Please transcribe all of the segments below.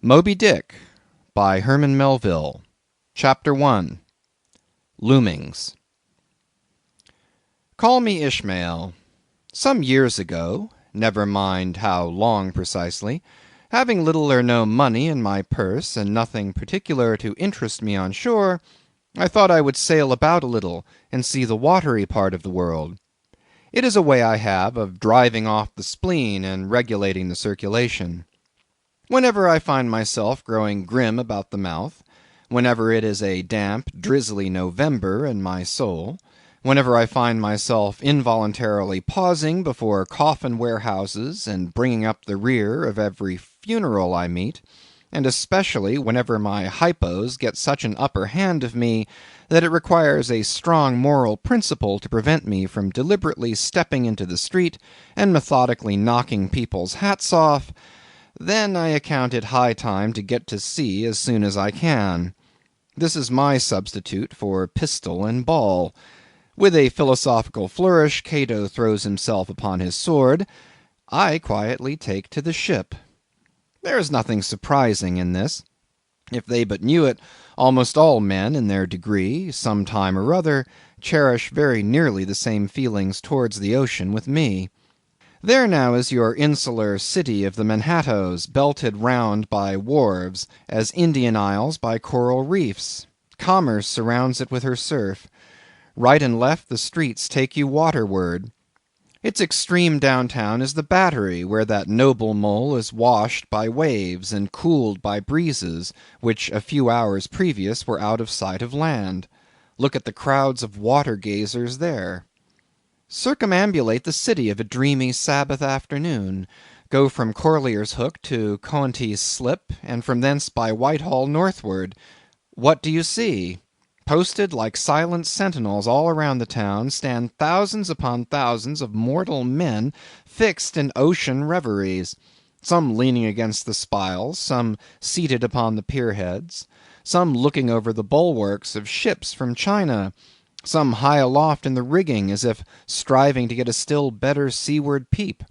Moby-Dick by Herman Melville. Chapter 1. Loomings. Call me Ishmael. Some years ago, never mind how long precisely, having little or no money in my purse and nothing particular to interest me on shore, I thought I would sail about a little and see the watery part of the world. It is a way I have of driving off the spleen and regulating the circulation. Whenever I find myself growing grim about the mouth, whenever it is a damp, drizzly November in my soul, whenever I find myself involuntarily pausing before coffin warehouses and bringing up the rear of every funeral I meet, and especially whenever my hypos get such an upper hand of me that it requires a strong moral principle to prevent me from deliberately stepping into the street and methodically knocking people's hats off, then I account it high time to get to sea as soon as I can. This is my substitute for pistol and ball. With a philosophical flourish, Cato throws himself upon his sword. I quietly take to the ship. There is nothing surprising in this. If they but knew it, almost all men, in their degree, some time or other, cherish very nearly the same feelings towards the ocean with me. There now is your insular city of the Manhattoes, belted round by wharves, as Indian Isles by coral reefs. Commerce surrounds it with her surf. Right and left the streets take you waterward. Its extreme downtown is the Battery, where that noble mole is washed by waves and cooled by breezes, which a few hours previous were out of sight of land. Look at the crowds of water gazers there. Circumambulate the city of a dreamy Sabbath afternoon. Go from Corlier's Hook to Coenties Slip, and from thence by Whitehall northward. What do you see? Posted like silent sentinels all around the town stand thousands upon thousands of mortal men fixed in ocean reveries, some leaning against the spiles, some seated upon the pierheads, some looking over the bulwarks of ships from China, some high aloft in the rigging, as if striving to get a still better seaward peep.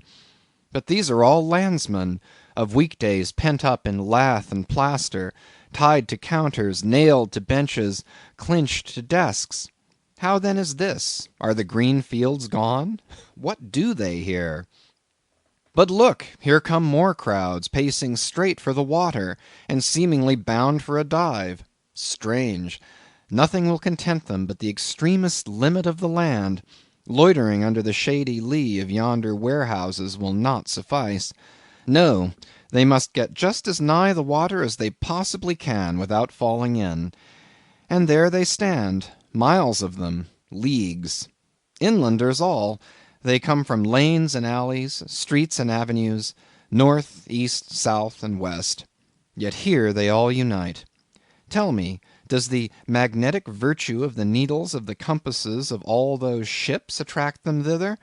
But these are all landsmen, of weekdays pent up in lath and plaster, tied to counters, nailed to benches, clinched to desks. How then is this? Are the green fields gone? What do they here? But look, here come more crowds, pacing straight for the water, and seemingly bound for a dive. Strange! Nothing will content them but the extremest limit of the land. Loitering under the shady lee of yonder warehouses will not suffice. No, they must get just as nigh the water as they possibly can without falling in. And there they stand, miles of them, leagues. Inlanders all. They come from lanes and alleys, streets and avenues, north, east, south, and west. Yet here they all unite. Tell me, does the magnetic virtue of the needles of the compasses of all those ships attract them thither?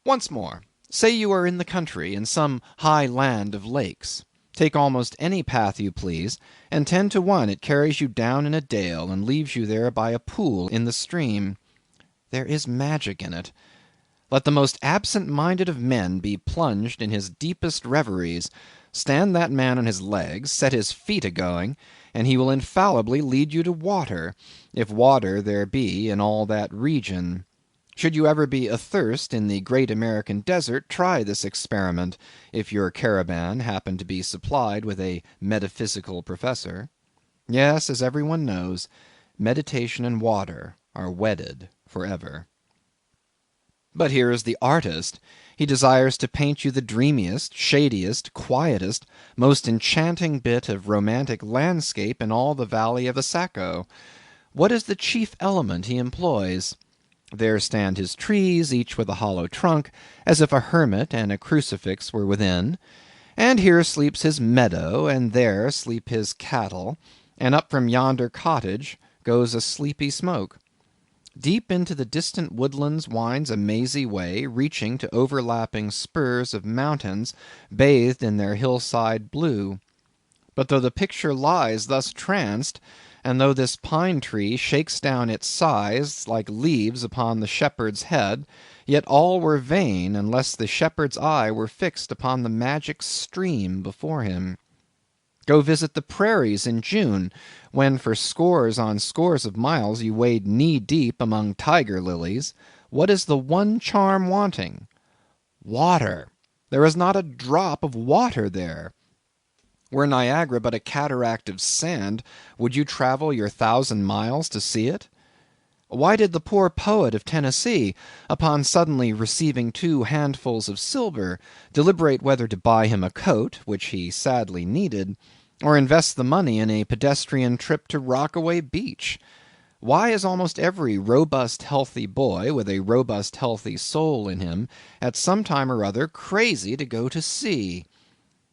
Once more, say you are in the country, in some high land of lakes. Take almost any path you please, and 10 to 1 it carries you down in a dale, and leaves you there by a pool in the stream. There is magic in it. Let the most absent-minded of men be plunged in his deepest reveries. Stand that man on his legs, set his feet a-going, and he will infallibly lead you to water, if water there be in all that region. Should you ever be athirst in the great American desert, try this experiment, if your caravan happen to be supplied with a metaphysical professor. Yes, as every one knows, meditation and water are wedded for ever. But here is the artist. He desires to paint you the dreamiest, shadiest, quietest, most enchanting bit of romantic landscape in all the valley of the Saco. What is the chief element he employs? There stand his trees, each with a hollow trunk, as if a hermit and a crucifix were within. And here sleeps his meadow, and there sleep his cattle, and up from yonder cottage goes a sleepy smoke. Deep into the distant woodlands winds a mazy way, reaching to overlapping spurs of mountains bathed in their hillside blue. But though the picture lies thus tranced, and though this pine tree shakes down its sighs like leaves upon the shepherd's head, yet all were vain, unless the shepherd's eye were fixed upon the magic stream before him. Go visit the prairies in June, when for scores on scores of miles you wade knee-deep among tiger lilies. What is the one charm wanting? Water. There is not a drop of water there. Were Niagara but a cataract of sand, would you travel your 1,000 miles to see it? Why did the poor poet of Tennessee, upon suddenly receiving 2 handfuls of silver, deliberate whether to buy him a coat, which he sadly needed, or invest the money in a pedestrian trip to Rockaway Beach? Why is almost every robust healthy boy, with a robust healthy soul in him, at some time or other crazy to go to sea?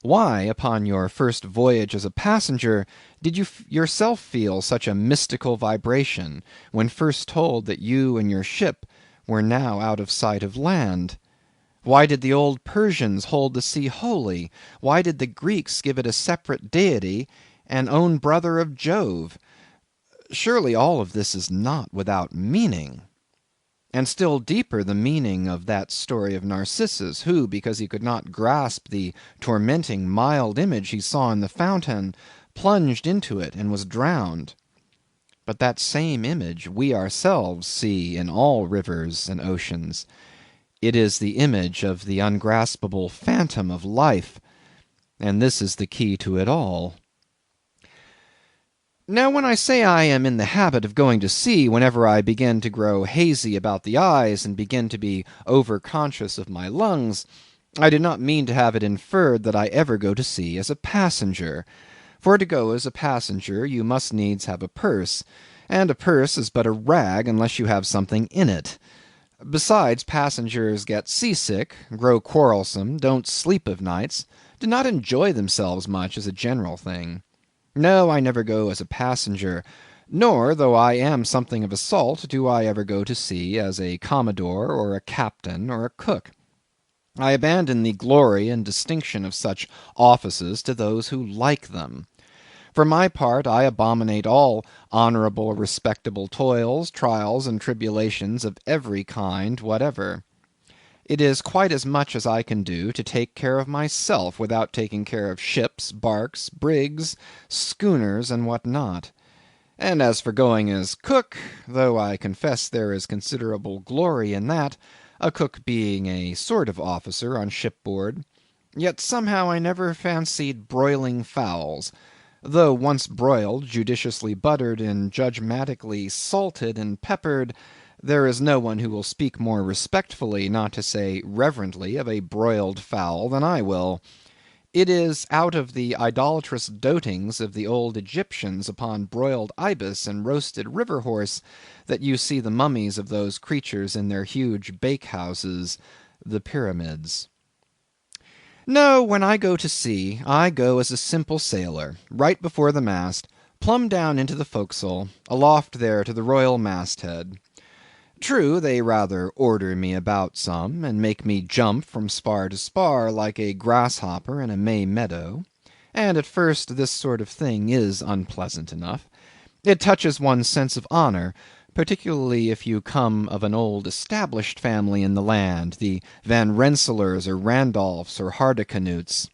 Why, upon your first voyage as a passenger, did you yourself feel such a mystical vibration, when first told that you and your ship were now out of sight of land? Why did the old Persians hold the sea holy? Why did the Greeks give it a separate deity, and own brother of Jove? Surely all of this is not without meaning. And still deeper the meaning of that story of Narcissus, who, because he could not grasp the tormenting mild image he saw in the fountain, plunged into it and was drowned. But that same image we ourselves see in all rivers and oceans. It is the image of the ungraspable phantom of life, and this is the key to it all. Now when I say I am in the habit of going to sea whenever I begin to grow hazy about the eyes and begin to be over-conscious of my lungs, I do not mean to have it inferred that I ever go to sea as a passenger. For to go as a passenger you must needs have a purse, and a purse is but a rag unless you have something in it. Besides, passengers get seasick, grow quarrelsome, don't sleep of nights, do not enjoy themselves much as a general thing. No, I never go as a passenger, nor, though I am something of a salt, do I ever go to sea as a commodore, or a captain, or a cook. I abandon the glory and distinction of such offices to those who like them. For my part, I abominate all honourable, respectable toils, trials, and tribulations of every kind whatever. It is quite as much as I can do to take care of myself without taking care of ships, barks, brigs, schooners, and what not. And as for going as cook, though I confess there is considerable glory in that, a cook being a sort of officer on shipboard, yet somehow I never fancied broiling fowls, though once broiled, judiciously buttered, and judgmatically salted and peppered, there is no one who will speak more respectfully, not to say reverently, of a broiled fowl than I will. It is out of the idolatrous dotings of the old Egyptians upon broiled ibis and roasted river horse that you see the mummies of those creatures in their huge bake-houses, the pyramids. No, when I go to sea, I go as a simple sailor, right before the mast, plumb down into the forecastle, aloft there to the royal masthead. True, they rather order me about some, and make me jump from spar to spar like a grasshopper in a May meadow; and at first this sort of thing is unpleasant enough. It touches one's sense of honour, particularly if you come of an old established family in the land, the Van Rensselaers or Randolphs or Hardicanutes.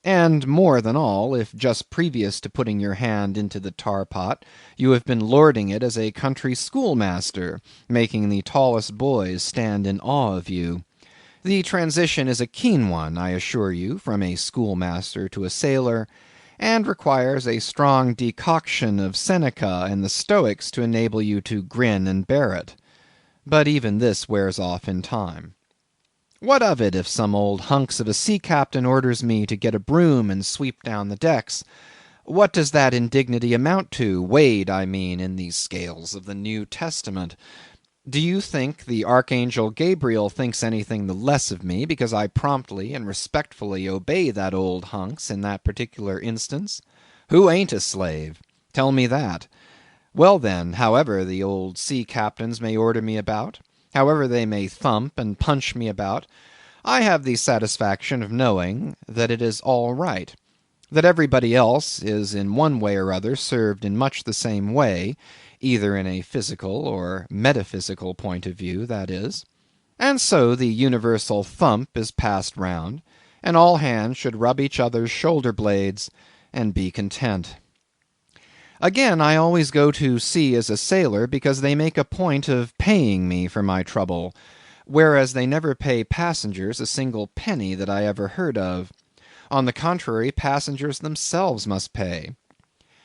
And more than all, if just previous to putting your hand into the tar pot you have been lording it as a country schoolmaster, making the tallest boys stand in awe of you. The transition is a keen one, I assure you, from a schoolmaster to a sailor, and requires a strong decoction of Seneca and the Stoics to enable you to grin and bear it. But even this wears off in time. What of it if some old hunks of a sea captain orders me to get a broom and sweep down the decks? What does that indignity amount to, weighed, I mean, in the scales of the New Testament? Do you think the archangel Gabriel thinks anything the less of me because I promptly and respectfully obey that old hunks in that particular instance? Who ain't a slave? Tell me that. Well then, however the old sea captains may order me about, however they may thump and punch me about, I have the satisfaction of knowing that it is all right; that everybody else is in one way or other served in much the same way, either in a physical or metaphysical point of view, that is. And so the universal thump is passed round, and all hands should rub each other's shoulder blades, and be content. Again, I always go to sea as a sailor because they make a point of paying me for my trouble, whereas they never pay passengers a single penny that I ever heard of. On the contrary, passengers themselves must pay.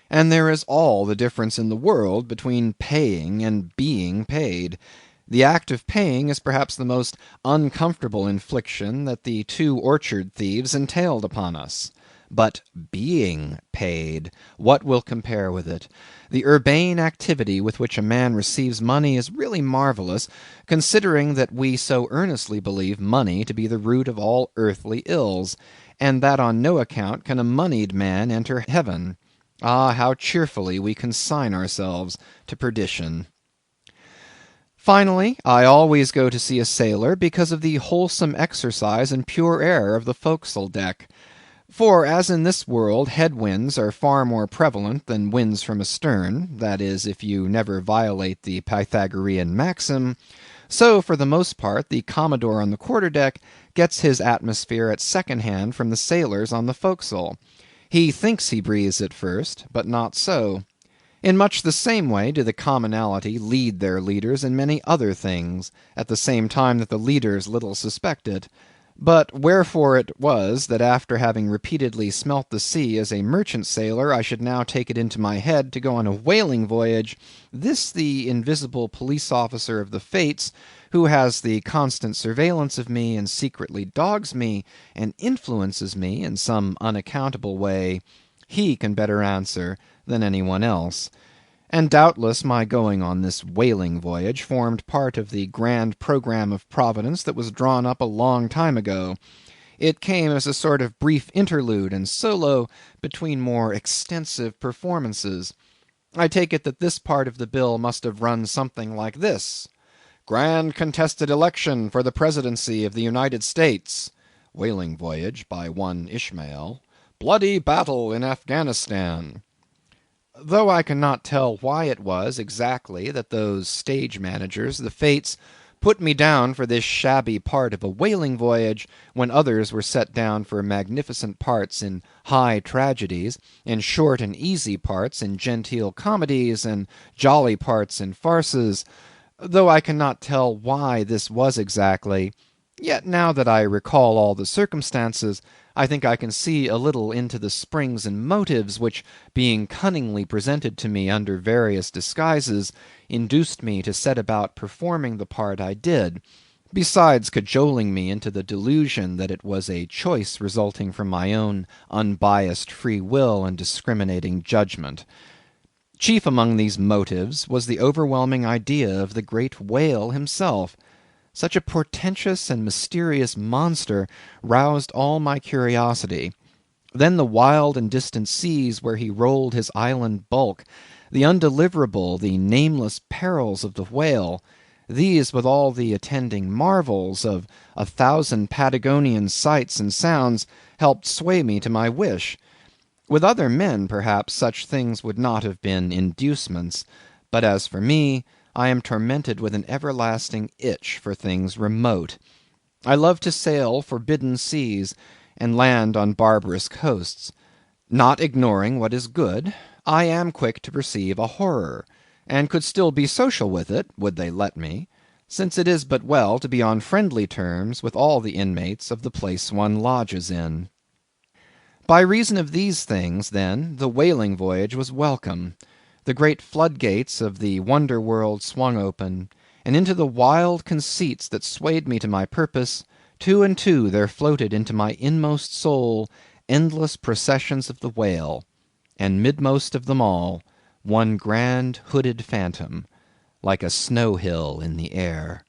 And there is all the difference in the world between paying and being paid. The act of paying is perhaps the most uncomfortable infliction that the two orchard thieves entailed upon us. But being paid, what will compare with it? The urbane activity with which a man receives money is really marvellous, considering that we so earnestly believe money to be the root of all earthly ills, and that on no account can a moneyed man enter heaven. Ah, how cheerfully we consign ourselves to perdition. Finally, I always go to see a sailor because of the wholesome exercise and pure air of the forecastle deck. For as in this world head winds are far more prevalent than winds from astern, that is, if you never violate the Pythagorean maxim, so for the most part the Commodore on the quarter-deck gets his atmosphere at second hand from the sailors on the forecastle. He thinks he breathes it first, but not so. In much the same way do the commonalty lead their leaders in many other things, at the same time that the leaders little suspect it. But wherefore it was that after having repeatedly smelt the sea as a merchant sailor, I should now take it into my head to go on a whaling voyage, this the invisible police officer of the Fates, who has the constant surveillance of me, and secretly dogs me, and influences me in some unaccountable way, he can better answer than any one else. And doubtless my going on this whaling voyage formed part of the grand programme of Providence that was drawn up a long time ago. It came as a sort of brief interlude and solo between more extensive performances. I take it that this part of the bill must have run something like this: Grand contested election for the presidency of the United States. Whaling voyage by one Ishmael. Bloody battle in Afghanistan. Though I cannot tell why it was exactly that those stage managers, the Fates, put me down for this shabby part of a whaling voyage, when others were set down for magnificent parts in high tragedies, and short and easy parts in genteel comedies, and jolly parts in farces. Though I cannot tell why this was exactly, yet now that I recall all the circumstances, I think I can see a little into the springs and motives which, being cunningly presented to me under various disguises, induced me to set about performing the part I did, besides cajoling me into the delusion that it was a choice resulting from my own unbiased free will and discriminating judgment. Chief among these motives was the overwhelming idea of the great whale himself. Such a portentous and mysterious monster roused all my curiosity. Then the wild and distant seas where he rolled his island bulk, the undeliverable, the nameless perils of the whale, these with all the attending marvels of 1,000 Patagonian sights and sounds, helped sway me to my wish. With other men, perhaps, such things would not have been inducements, but as for me, I am tormented with an everlasting itch for things remote. I love to sail forbidden seas, and land on barbarous coasts. Not ignoring what is good, I am quick to perceive a horror, and could still be social with it, would they let me, since it is but well to be on friendly terms with all the inmates of the place one lodges in. By reason of these things, then, the whaling voyage was welcome. The great floodgates of the wonder world swung open, and into the wild conceits that swayed me to my purpose, two and two there floated into my inmost soul endless processions of the whale, and midmost of them all, one grand hooded phantom, like a snow hill in the air.